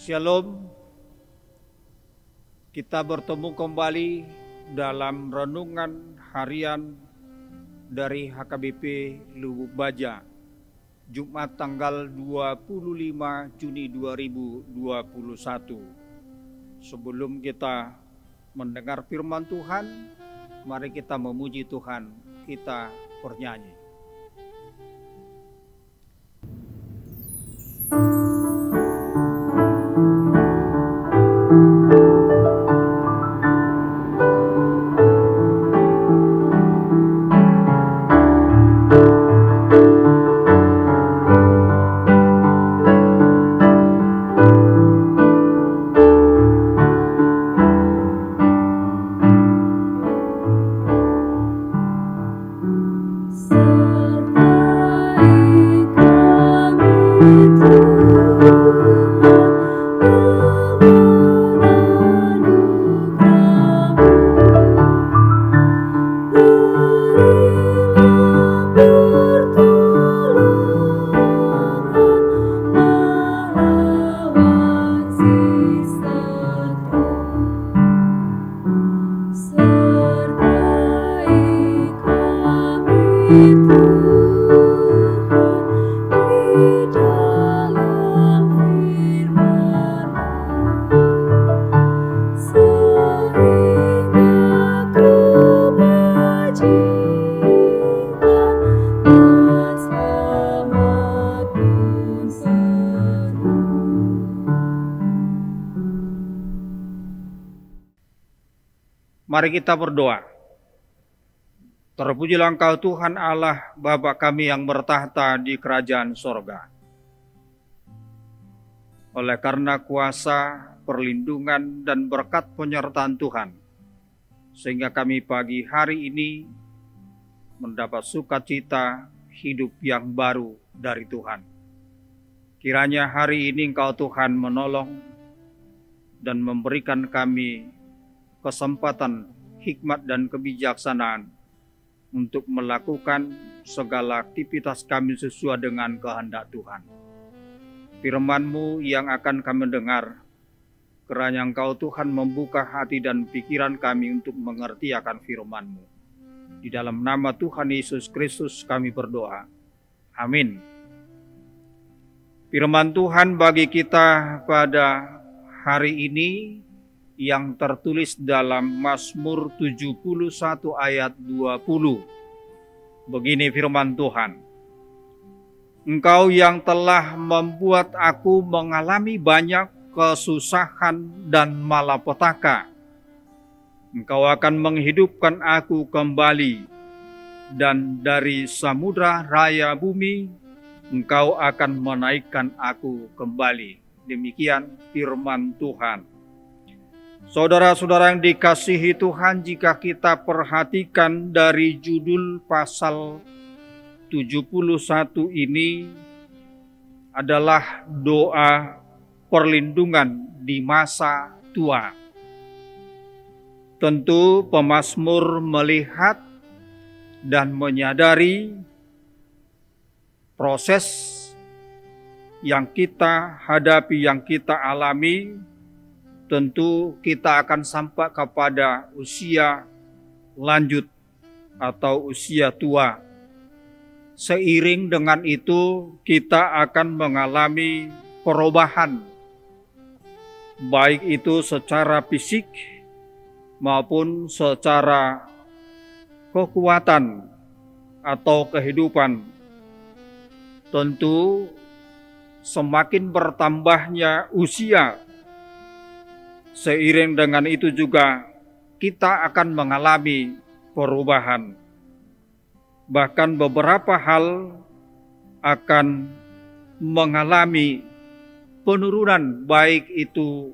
Shalom, kita bertemu kembali dalam renungan harian dari HKBP Lubuk Baja, Jumat tanggal 25 Juni 2021. Sebelum kita mendengar firman Tuhan, mari kita memuji Tuhan, kita bernyanyi. Mari kita berdoa. Terpujilah Engkau Tuhan Allah, Bapa kami yang bertahta di kerajaan sorga. Oleh karena kuasa, perlindungan, dan berkat penyertaan Tuhan, sehingga kami pagi hari ini mendapat sukacita hidup yang baru dari Tuhan. Kiranya hari ini Engkau Tuhan menolong dan memberikan kami kesempatan, hikmat, dan kebijaksanaan untuk melakukan segala aktivitas kami sesuai dengan kehendak Tuhan. Firman-Mu yang akan kami dengar, kiranya Engkau Tuhan membuka hati dan pikiran kami untuk mengerti akan firman-Mu. Di dalam nama Tuhan Yesus Kristus kami berdoa. Amin. Firman Tuhan bagi kita pada hari ini yang tertulis dalam Mazmur 71 ayat 20. Begini firman Tuhan. Engkau yang telah membuat aku mengalami banyak kesusahan dan malapetaka. Engkau akan menghidupkan aku kembali, dan dari samudra raya bumi, Engkau akan menaikkan aku kembali. Demikian firman Tuhan. Saudara-saudara yang dikasihi Tuhan, jika kita perhatikan dari judul pasal 71 ini adalah doa perlindungan di masa tua. Tentu pemazmur melihat dan menyadari proses yang kita hadapi, yang kita alami. Tentu kita akan sampai kepada usia lanjut atau usia tua. Seiring dengan itu kita akan mengalami perubahan, baik itu secara fisik maupun secara kekuatan atau kehidupan. Tentu semakin bertambahnya usia, seiring dengan itu juga kita akan mengalami perubahan. Bahkan beberapa hal akan mengalami penurunan, baik itu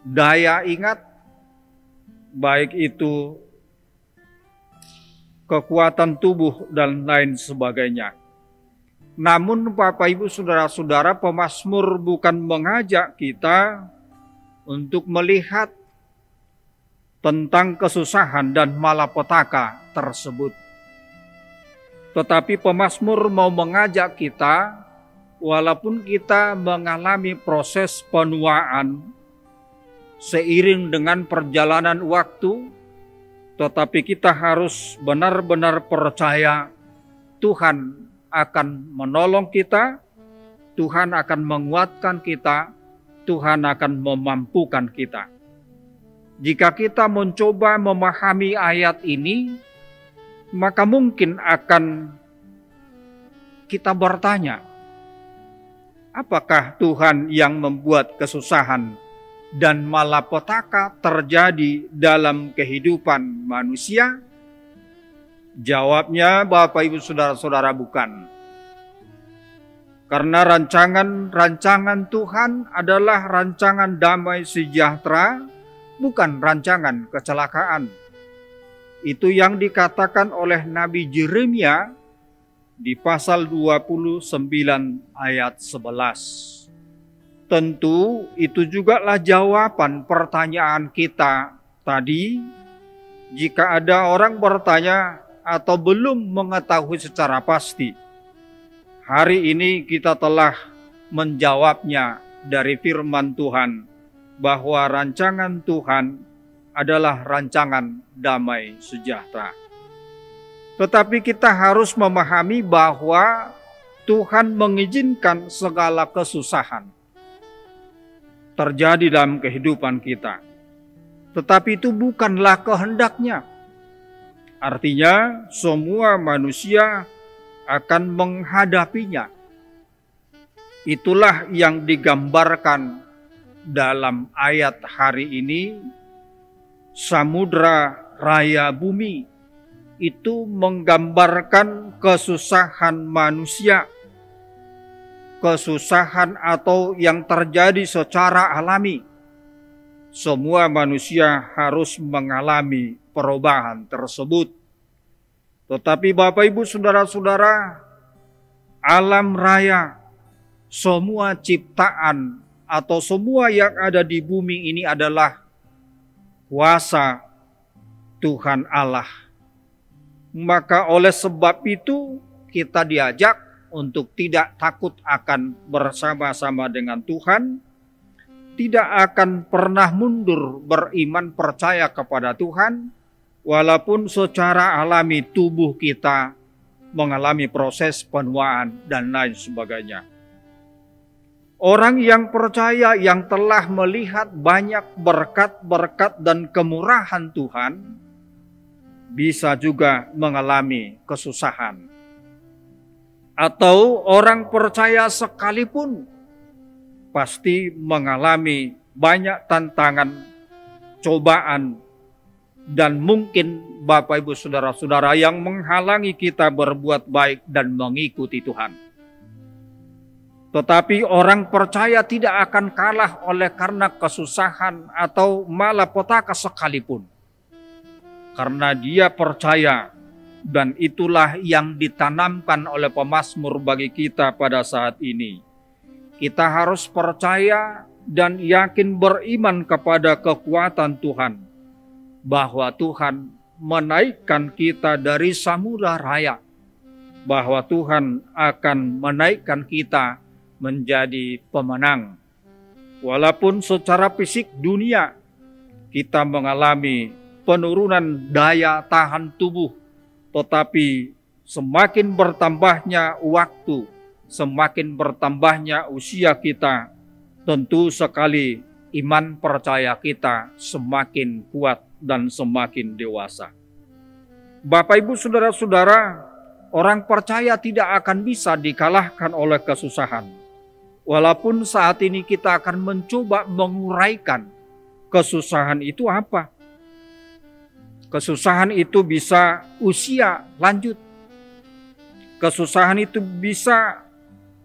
daya ingat, baik itu kekuatan tubuh, dan lain sebagainya. Namun Bapak Ibu Saudara-saudara, pemazmur bukan mengajak kita untuk melihat tentang kesusahan dan malapetaka tersebut. Tetapi pemazmur mau mengajak kita walaupun kita mengalami proses penuaan seiring dengan perjalanan waktu, tetapi kita harus benar-benar percaya Tuhan akan menolong kita, Tuhan akan menguatkan kita, Tuhan akan memampukan kita. Jika kita mencoba memahami ayat ini, maka mungkin akan kita bertanya, apakah Tuhan yang membuat kesusahan dan malapetaka terjadi dalam kehidupan manusia? Jawabnya, Bapak Ibu Saudara-saudara, bukan. Karena rancangan Tuhan adalah rancangan damai sejahtera, bukan rancangan kecelakaan. Itu yang dikatakan oleh Nabi Yeremia di pasal 29 ayat 11. Tentu itu jugalah jawaban pertanyaan kita tadi. Jika ada orang bertanya atau belum mengetahui secara pasti, hari ini kita telah menjawabnya dari firman Tuhan, bahwa rancangan Tuhan adalah rancangan damai sejahtera. Tetapi kita harus memahami bahwa Tuhan mengizinkan segala kesusahan terjadi dalam kehidupan kita. Tetapi itu bukanlah kehendaknya. Artinya semua manusia akan menghadapinya. Itulah yang digambarkan dalam ayat hari ini. Samudra raya bumi itu menggambarkan kesusahan manusia, kesusahan atau yang terjadi secara alami. Semua manusia harus mengalami perubahan tersebut. Tetapi Bapak Ibu Saudara-saudara, alam raya, semua ciptaan atau semua yang ada di bumi ini adalah kuasa Tuhan Allah. Maka oleh sebab itu kita diajak untuk tidak takut akan bersama-sama dengan Tuhan, tidak akan pernah mundur beriman percaya kepada Tuhan, walaupun secara alami tubuh kita mengalami proses penuaan dan lain sebagainya. Orang yang percaya, yang telah melihat banyak berkat-berkat dan kemurahan Tuhan, bisa juga mengalami kesusahan. Atau orang percaya sekalipun pasti mengalami banyak tantangan, cobaan, dan mungkin Bapak Ibu Saudara-saudara yang menghalangi kita berbuat baik dan mengikuti Tuhan. Tetapi orang percaya tidak akan kalah oleh karena kesusahan atau malapetaka sekalipun. Karena dia percaya, dan itulah yang ditanamkan oleh pemazmur bagi kita pada saat ini. Kita harus percaya dan yakin beriman kepada kekuatan Tuhan, bahwa Tuhan menaikkan kita dari samudra raya, bahwa Tuhan akan menaikkan kita menjadi pemenang. Walaupun secara fisik dunia kita mengalami penurunan daya tahan tubuh, tetapi semakin bertambahnya waktu, semakin bertambahnya usia kita, tentu sekali iman percaya kita semakin kuat dan semakin dewasa. Bapak Ibu Saudara-saudara, orang percaya tidak akan bisa dikalahkan oleh kesusahan. Walaupun saat ini kita akan mencoba menguraikan kesusahan itu apa. Kesusahan itu bisa usia lanjut. Kesusahan itu bisa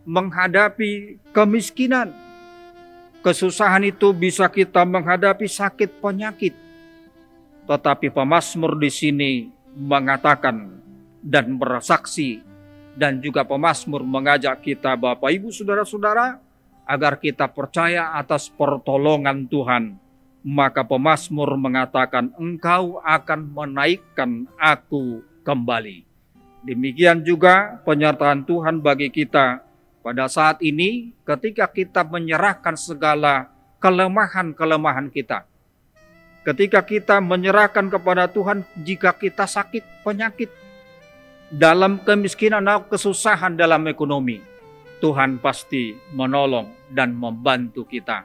menghadapi kemiskinan. Kesusahan itu bisa kita menghadapi sakit penyakit. Tetapi pemazmur di sini mengatakan dan bersaksi, dan juga pemazmur mengajak kita Bapak Ibu Saudara-saudara agar kita percaya atas pertolongan Tuhan. Maka pemazmur mengatakan, Engkau akan menaikkan aku kembali. Demikian juga penyertaan Tuhan bagi kita Pada saat ini, ketika kita menyerahkan segala kelemahan-kelemahan kita, ketika kita menyerahkan kepada Tuhan jika kita sakit, penyakit, dalam kemiskinan atau kesusahan dalam ekonomi, Tuhan pasti menolong dan membantu kita.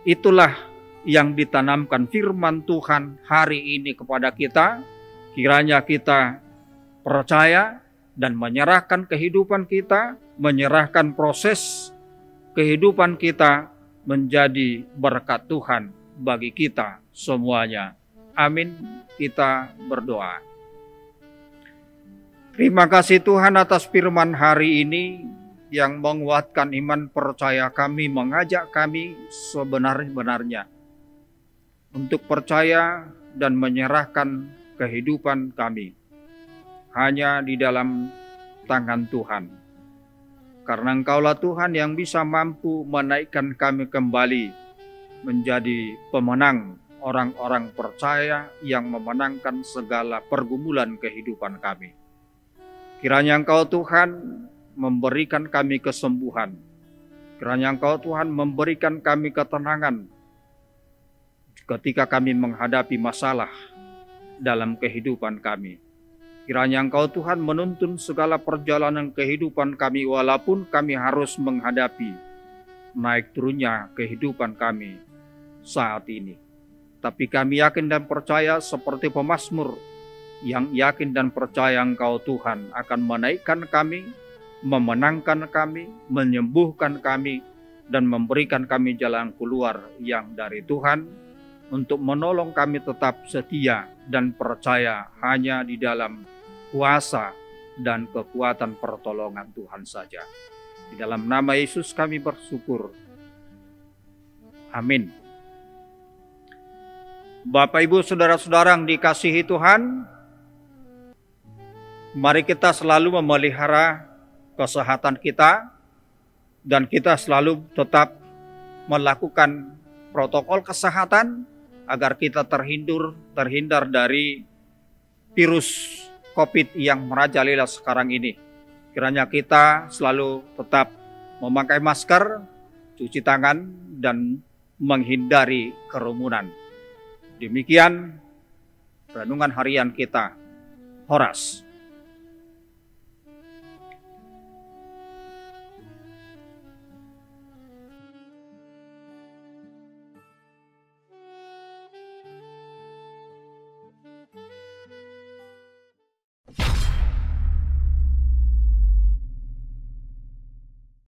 Itulah yang ditanamkan firman Tuhan hari ini kepada kita. Kiranya kita percaya dan menyerahkan kehidupan kita, menyerahkan proses kehidupan kita menjadi berkat Tuhan bagi kita semuanya. Amin. Kita berdoa. Terima kasih Tuhan atas firman hari ini yang menguatkan iman percaya kami, mengajak kami sebenar-benarnya untuk percaya dan menyerahkan kehidupan kami hanya di dalam tangan Tuhan. Karena Engkaulah Tuhan yang bisa mampu menaikkan kami kembali menjadi pemenang, orang-orang percaya yang memenangkan segala pergumulan kehidupan kami. Kiranya Engkau Tuhan memberikan kami kesembuhan. Kiranya Engkau Tuhan memberikan kami ketenangan ketika kami menghadapi masalah dalam kehidupan kami. Kiranya Engkau Tuhan menuntun segala perjalanan kehidupan kami walaupun kami harus menghadapi naik turunnya kehidupan kami saat ini. Tapi kami yakin dan percaya seperti pemazmur yang yakin dan percaya Engkau Tuhan akan menaikkan kami, memenangkan kami, menyembuhkan kami, dan memberikan kami jalan keluar yang dari Tuhan untuk menolong kami tetap setia dan percaya hanya di dalam kuasa dan kekuatan pertolongan Tuhan saja. Di dalam nama Yesus kami bersyukur. Amin. Bapak, Ibu, saudara-saudara yang dikasihi Tuhan, mari kita selalu memelihara kesehatan kita dan kita selalu tetap melakukan protokol kesehatan agar kita terhindar dari virus COVID yang merajalela sekarang ini. Kiranya kita selalu tetap memakai masker, cuci tangan, dan menghindari kerumunan. Demikian renungan harian kita. Horas.